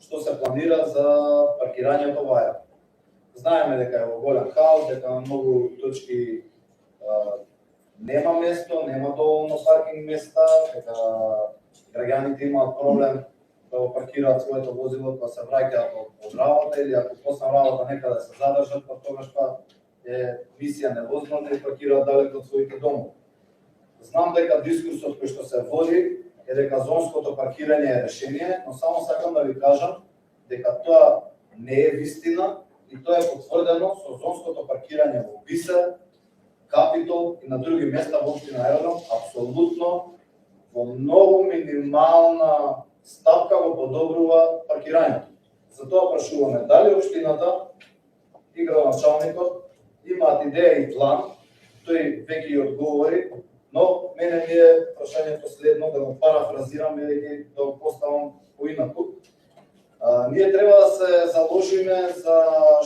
што се планира за паркирањето ваја. Знаеме дека е во голем хаос, дека на многу точки нема место, нема доволно паркинг места, дека граѓаните имаат проблем да го паркираат своето возило кога се враќаат од работа или ако после работа некаде се задржат, па тогаш е мисија невозможна и паркираат далеку од своите домови. Знам дека дискурсот кој што се води е дека зонското паркирање е решение, но само сакам да ви кажам дека тоа не е вистина и тоа е потврдено со зонското паркирање во Бисер, Капитол и на други места во општина Аеродром, апсолутно во многу минимална стапка го подобрува паркирањето. Затоа прашуваме дали општината и градоначалникот имаат идеја и план, тој веќе ги одговори, но мене ми е прашањето следно, да го парафразирам или да го поставам поинаку. Ние треба да се заложиме за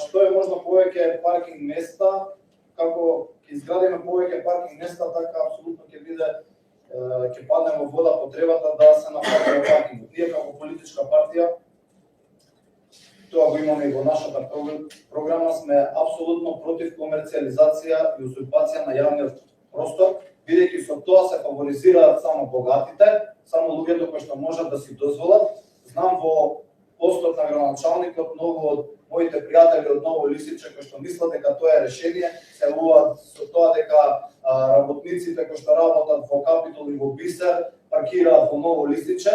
што е можно повеќе паркинг места, како ќе изградиме повеќе паркинг места, така апсолутно ќе падне во вода потребата да се направи паркинг. Ние како политичка партија, тоа го имаме и во нашата програма, сме апсолутно против комерцијализација и узурпација на јавниот простор, бидејќи со тоа се фаворизираат само богатите, само луѓето кои што можат да си дозволат. Знам во постот на градоначалникот многу од моите пријатели од Ново Лисиче кои што мислат дека тоа е решение, се луат со тоа дека работниците кои што работат во Капитол и во Бисер паркираат во Ново Лисиче.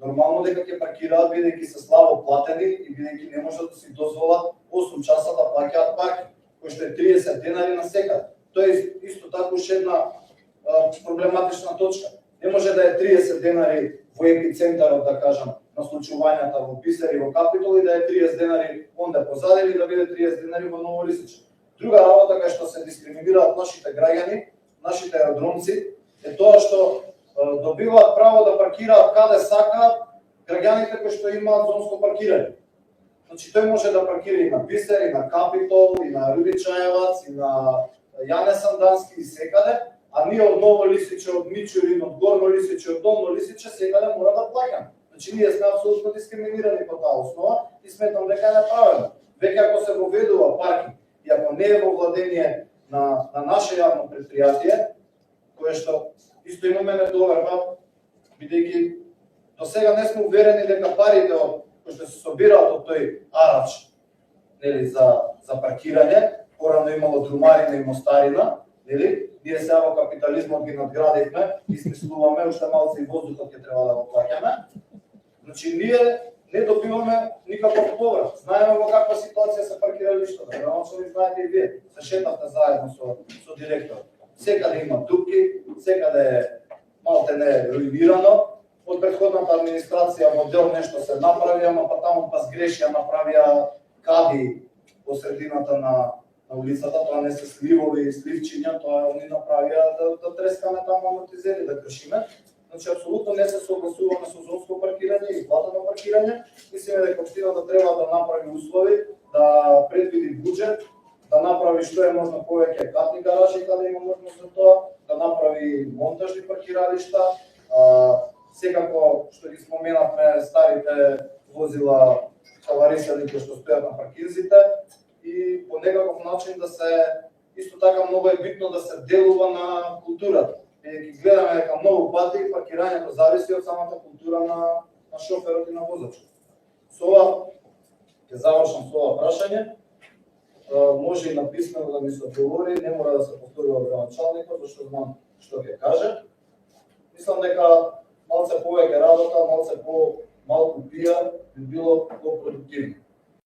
Нормално дека ќе паркираат бидејќи се слабо платени и бидејќи не можат да си дозволат 8 часа да плаќаат паркинг, кој што е 30 денари на секаде. Тоа е исто така уште една проблематична точка. Не може да е 30 денари во епицентарот, да кажам, на случувањата во Бисер и во Капитол и да е 30 денари онде позади или да биде 30 денари во Ново Лисиче. Друга работа кај што се дискриминираат нашите граѓани, нашите аеродромци, е тоа што добиваат право да паркираат каде сакаат граѓаните кои што имаат зонско паркирање. Значи тој може да паркира и на Бисер, и на Капитол, и на Рудичаевац, и на Јане Сандански и секаде, а ние од Ново Лисиче, од Мичурин, од Горно Лисиче, од Долно Лисиче секаде мора да плаќаме. Значи ние сме апсолутно дискриминирани по таа основа и сметам дека е неправедно. Веќе ако се воведува паркинг и ако не е во владение на наше јавно предпријатие, кое што исто имаме недоверба, бидејќи до сега не сме уверени дека парите кои што се собираат од тој арач, нели, за паркирање, порано имало друмарина и мостарина, нели? Ние сега во капитализмот ги надградивме и смислуваме уште малце и воздухот ќе треба да го плаќаме. Значи ние не добиваме никаков поврат. Знаеме во каква ситуација се паркиралиштата. Градоначалник знаете и вие. Се шетавте заедно со директорот. Секаде има дупки, секаде е малте не руинирано. Од претходната администрација модел нешто се направи, ама па таму па сгрешија направија кади во средината на улицата, тоа не се сливови и сливчиња, тоа они направија да трескаме таму амортизери, да кршиме. Значи апсолутно не се согласуваме со зонско паркирање и платено паркирање. Мислиме дека општината треба да направи услови, да предвиди буџет, да направи што е можно повеќе катни гаражи каде има можност за тоа, да направи монтажни паркиралишта. Секако што ги споменавме старите возила каварисани кои што стојат на паркинзите и по некаков начин да се исто така многу е битно да се делува на културата. Ги гледаме дека многу пати паркирањето зависи од самата култура на шоферот и на возачот. Со ова ќе завршам со ова прашање. Може и написмено да ми се одговори, не мора да се повторува од градоначалникот, зашто знам што ќе каже. Мислам дека малце повеќе работа, малце по малку пиар би било продуктивно.